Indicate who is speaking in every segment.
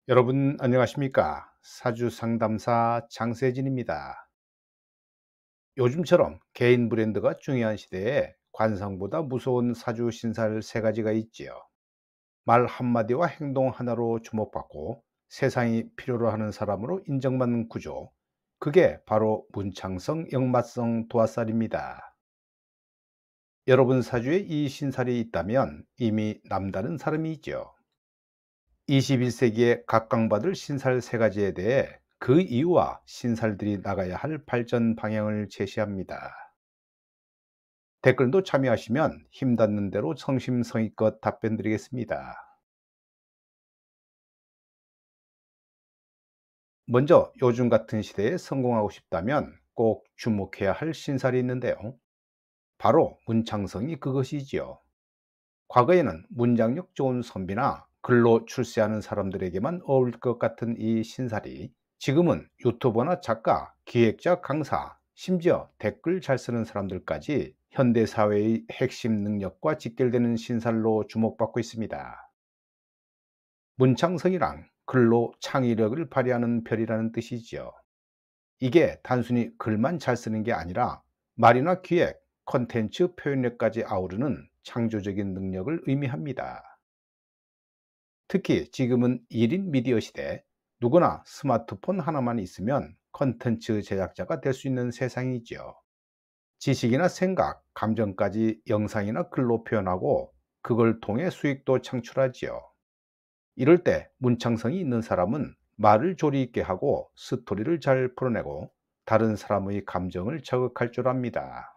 Speaker 1: 여러분 안녕하십니까? 사주 상담사 장세진입니다. 요즘처럼 개인 브랜드가 중요한 시대에 관성보다 무서운 사주 신살 세 가지가 있지요. 말 한마디와 행동 하나로 주목받고 세상이 필요로 하는 사람으로 인정받는 구조. 그게 바로 문창성, 역마성, 도화살입니다. 여러분 사주에 이 신살이 있다면 이미 남다른 사람이 있죠. 21세기에 각광받을 신살 세 가지에 대해 그 이유와 신살들이 나가야 할 발전 방향을 제시합니다. 댓글도 참여하시면 힘 닿는 대로 성심성의껏 답변 드리겠습니다. 먼저 요즘 같은 시대에 성공하고 싶다면 꼭 주목해야 할 신살이 있는데요. 바로 문창성이 그것이지요. 과거에는 문장력 좋은 선비나 글로 출세하는 사람들에게만 어울릴 것 같은 이 신살이 지금은 유튜버나 작가, 기획자, 강사, 심지어 댓글 잘 쓰는 사람들까지 현대 사회의 핵심 능력과 직결되는 신살로 주목받고 있습니다. 문창성이란 글로 창의력을 발휘하는 별이라는 뜻이지요. 이게 단순히 글만 잘 쓰는 게 아니라 말이나 기획, 컨텐츠 표현력까지 아우르는 창조적인 능력을 의미합니다. 특히 지금은 1인 미디어 시대, 누구나 스마트폰 하나만 있으면 컨텐츠 제작자가 될 수 있는 세상이지요. 지식이나 생각, 감정까지 영상이나 글로 표현하고 그걸 통해 수익도 창출하지요. 이럴 때 문창성이 있는 사람은 말을 조리 있게 하고 스토리를 잘 풀어내고 다른 사람의 감정을 자극할 줄 압니다.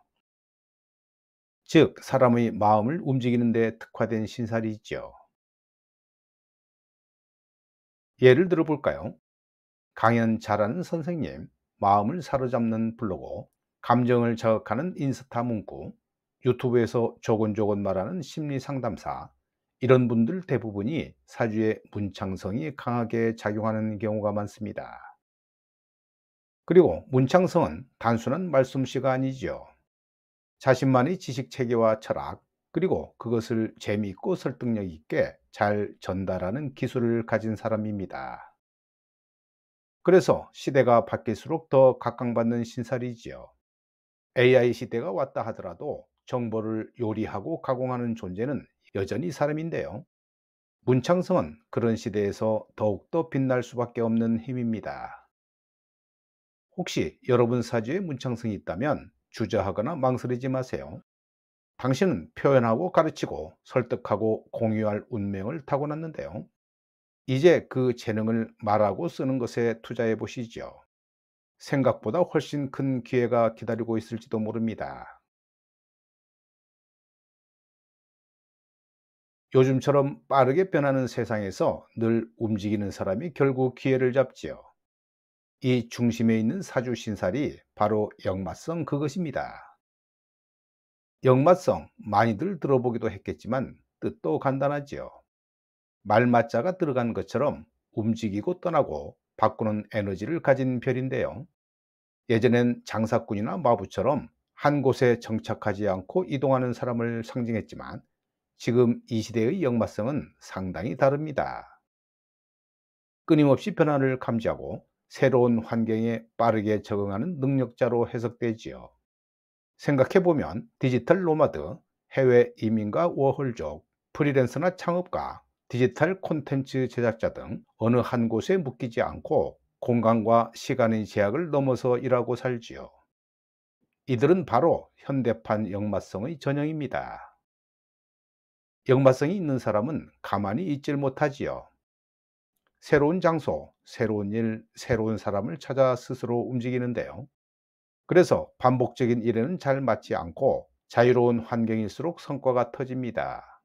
Speaker 1: 즉, 사람의 마음을 움직이는 데 특화된 신살이 있죠. 예를 들어 볼까요? 강연 잘하는 선생님, 마음을 사로잡는 블로거, 감정을 자극하는 인스타 문구, 유튜브에서 조곤조곤 말하는 심리 상담사, 이런 분들 대부분이 사주의 문창성이 강하게 작용하는 경우가 많습니다. 그리고 문창성은 단순한 말솜씨가 아니지요. 자신만의 지식 체계와 철학, 그리고 그것을 재미있고 설득력 있게 잘 전달하는 기술을 가진 사람입니다. 그래서 시대가 바뀔수록 더 각광받는 신살이지요. AI 시대가 왔다 하더라도 정보를 요리하고 가공하는 존재는 여전히 사람인데요. 문창성은 그런 시대에서 더욱더 빛날 수밖에 없는 힘입니다. 혹시 여러분 사주에 문창성이 있다면 주저하거나 망설이지 마세요. 당신은 표현하고 가르치고 설득하고 공유할 운명을 타고났는데요. 이제 그 재능을 말하고 쓰는 것에 투자해 보시죠. 생각보다 훨씬 큰 기회가 기다리고 있을지도 모릅니다. 요즘처럼 빠르게 변하는 세상에서 늘 움직이는 사람이 결국 기회를 잡지요. 이 중심에 있는 사주 신살이 바로 역마성 그것입니다. 역마성 많이들 들어보기도 했겠지만 뜻도 간단하지요. 말맞자가 들어간 것처럼 움직이고 떠나고 바꾸는 에너지를 가진 별인데요. 예전엔 장사꾼이나 마부처럼 한 곳에 정착하지 않고 이동하는 사람을 상징했지만 지금 이 시대의 역마성은 상당히 다릅니다. 끊임없이 변화를 감지하고 새로운 환경에 빠르게 적응하는 능력자로 해석되지요. 생각해보면 디지털 노마드, 해외 이민과 워홀족, 프리랜서나 창업가, 디지털 콘텐츠 제작자 등 어느 한 곳에 묶이지 않고 공간과 시간의 제약을 넘어서 일하고 살지요. 이들은 바로 현대판 역마성의 전형입니다. 역마성이 있는 사람은 가만히 있질 못하지요. 새로운 장소, 새로운 일, 새로운 사람을 찾아 스스로 움직이는데요. 그래서 반복적인 일에는 잘 맞지 않고 자유로운 환경일수록 성과가 터집니다.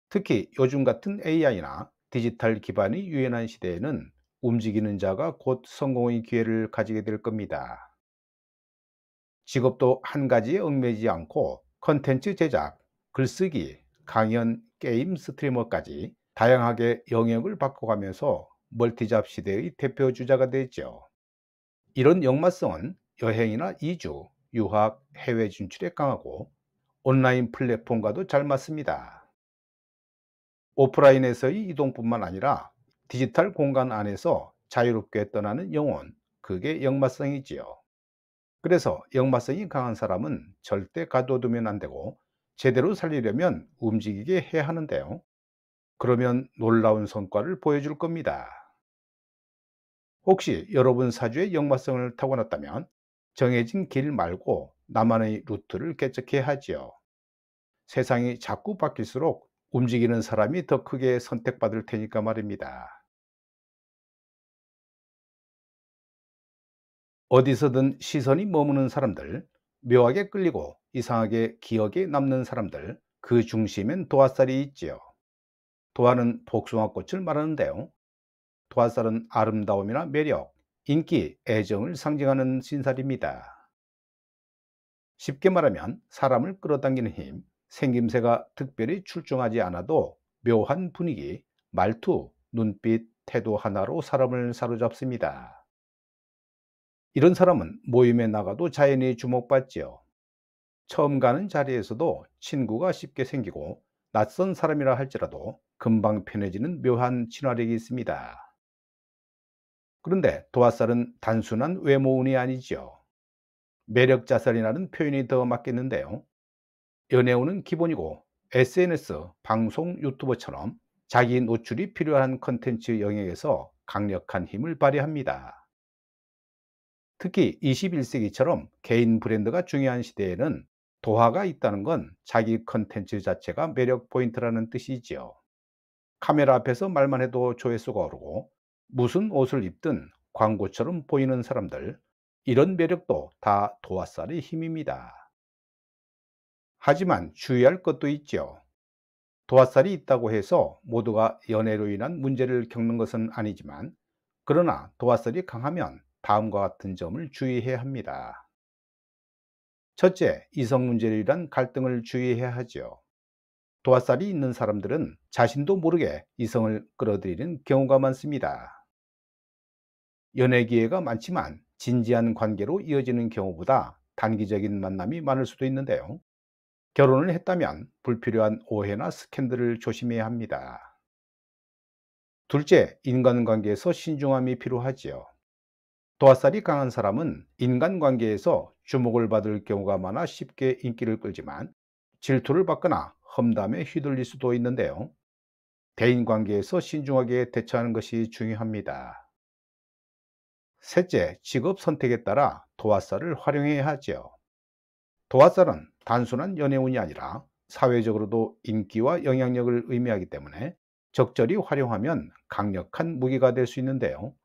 Speaker 1: 특히 요즘 같은 AI나 디지털 기반이 유연한 시대에는 움직이는 자가 곧 성공의 기회를 가지게 될 겁니다. 직업도 한 가지에 얽매이지 않고 컨텐츠 제작, 글쓰기, 강연, 게임 스트리머까지 다양하게 영역을 바꿔가면서 멀티잡 시대의 대표 주자가 되죠. 이런 역마성은 여행이나 이주, 유학, 해외 진출에 강하고 온라인 플랫폼과도 잘 맞습니다. 오프라인에서의 이동뿐만 아니라 디지털 공간 안에서 자유롭게 떠나는 영혼, 그게 역마성이지요. 그래서 역마성이 강한 사람은 절대 가둬두면 안 되고 제대로 살리려면 움직이게 해야 하는데요. 그러면 놀라운 성과를 보여줄 겁니다. 혹시 여러분 사주에 역마성을 타고났다면 정해진 길 말고 나만의 루트를 개척해야 하지요. 세상이 자꾸 바뀔수록 움직이는 사람이 더 크게 선택받을 테니까 말입니다. 어디서든 시선이 머무는 사람들, 묘하게 끌리고 이상하게 기억에 남는 사람들, 그 중심엔 도화살이 있지요. 도화는 복숭아꽃을 말하는데요. 도화살은 아름다움이나 매력, 인기, 애정을 상징하는 신살입니다. 쉽게 말하면 사람을 끌어당기는 힘, 생김새가 특별히 출중하지 않아도 묘한 분위기, 말투, 눈빛, 태도 하나로 사람을 사로잡습니다. 이런 사람은 모임에 나가도 자연히 주목받지요. 처음 가는 자리에서도 친구가 쉽게 생기고 낯선 사람이라 할지라도 금방 편해지는 묘한 친화력이 있습니다. 그런데 도화살은 단순한 외모운이 아니지요. 매력자살이라는 표현이 더 맞겠는데요. 연애운은 기본이고 SNS, 방송, 유튜버처럼 자기 노출이 필요한 컨텐츠 영역에서 강력한 힘을 발휘합니다. 특히 21세기처럼 개인 브랜드가 중요한 시대에는 도화가 있다는 건 자기 컨텐츠 자체가 매력 포인트라는 뜻이지요. 카메라 앞에서 말만 해도 조회수가 오르고 무슨 옷을 입든 광고처럼 보이는 사람들, 이런 매력도 다 도화살의 힘입니다. 하지만 주의할 것도 있죠. 도화살이 있다고 해서 모두가 연애로 인한 문제를 겪는 것은 아니지만, 그러나 도화살이 강하면 다음과 같은 점을 주의해야 합니다. 첫째, 이성 문제로 인한 갈등을 주의해야 하죠. 도화살이 있는 사람들은 자신도 모르게 이성을 끌어들이는 경우가 많습니다. 연애 기회가 많지만 진지한 관계로 이어지는 경우보다 단기적인 만남이 많을 수도 있는데요. 결혼을 했다면 불필요한 오해나 스캔들을 조심해야 합니다. 둘째, 인간관계에서 신중함이 필요하지요. 도화살이 강한 사람은 인간관계에서 주목을 받을 경우가 많아 쉽게 인기를 끌지만 질투를 받거나 험담에 휘둘릴 수도 있는데요. 대인관계에서 신중하게 대처하는 것이 중요합니다. 셋째, 직업 선택에 따라 도화살을 활용해야 하지요. 도화살은 단순한 연애운이 아니라 사회적으로도 인기와 영향력을 의미하기 때문에 적절히 활용하면 강력한 무기가 될 수 있는데요.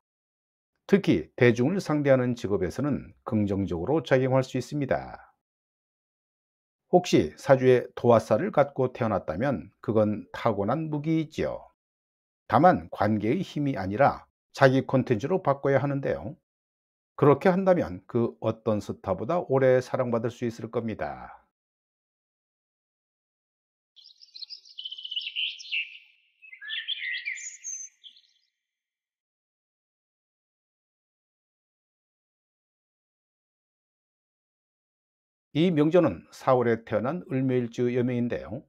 Speaker 1: 특히 대중을 상대하는 직업에서는 긍정적으로 작용할 수 있습니다. 혹시 사주에 도화살을 갖고 태어났다면 그건 타고난 무기이지요. 다만 관계의 힘이 아니라 자기 콘텐츠로 바꿔야 하는데요. 그렇게 한다면 그 어떤 스타보다 오래 사랑받을 수 있을 겁니다. 이 명절은 4월에 태어난 을묘일주 여명인데요.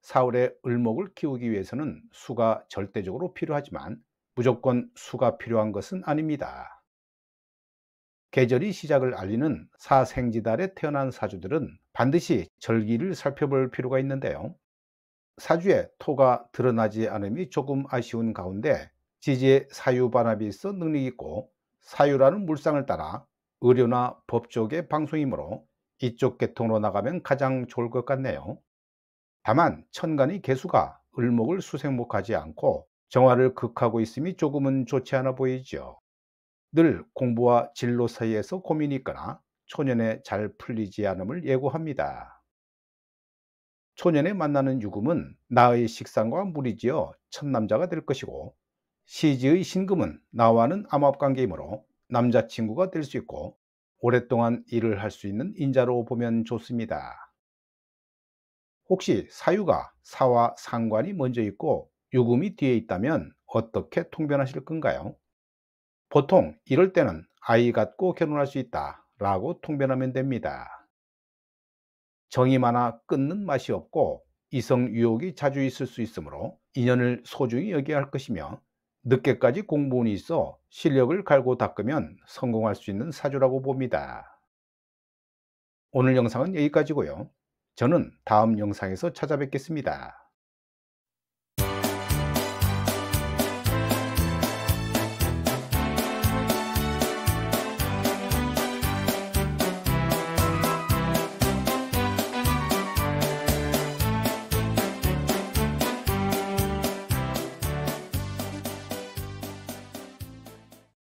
Speaker 1: 4월에 을목을 키우기 위해서는 수가 절대적으로 필요하지만 무조건 수가 필요한 것은 아닙니다. 계절이 시작을 알리는 사생지달에 태어난 사주들은 반드시 절기를 살펴볼 필요가 있는데요. 사주에 토가 드러나지 않음이 조금 아쉬운 가운데 지지에 사유반합이 있어 능력 있고, 사유라는 물상을 따라 의료나 법 쪽의 방송이므로 이쪽 계통으로 나가면 가장 좋을 것 같네요. 다만 천간의 개수가 을목을 수생목하지 않고 정화를 극하고 있음이 조금은 좋지 않아 보이죠. 늘 공부와 진로 사이에서 고민이 있거나 초년에 잘 풀리지 않음을 예고합니다. 초년에 만나는 유금은 나의 식상과 무리지어 첫남자가 될 것이고, 시지의 신금은 나와는 암합관계이므로 남자친구가 될 수 있고 오랫동안 일을 할 수 있는 인자로 보면 좋습니다. 혹시 사유가 사와 상관이 먼저 있고 유금이 뒤에 있다면 어떻게 통변하실 건가요? 보통 이럴 때는 아이 갖고 결혼할 수 있다 라고 통변하면 됩니다. 정이 많아 끊는 맛이 없고 이성 유혹이 자주 있을 수 있으므로 인연을 소중히 여겨야 할 것이며, 늦게까지 공부운이 있어 실력을 갈고 닦으면 성공할 수 있는 사주라고 봅니다. 오늘 영상은 여기까지고요. 저는 다음 영상에서 찾아뵙겠습니다.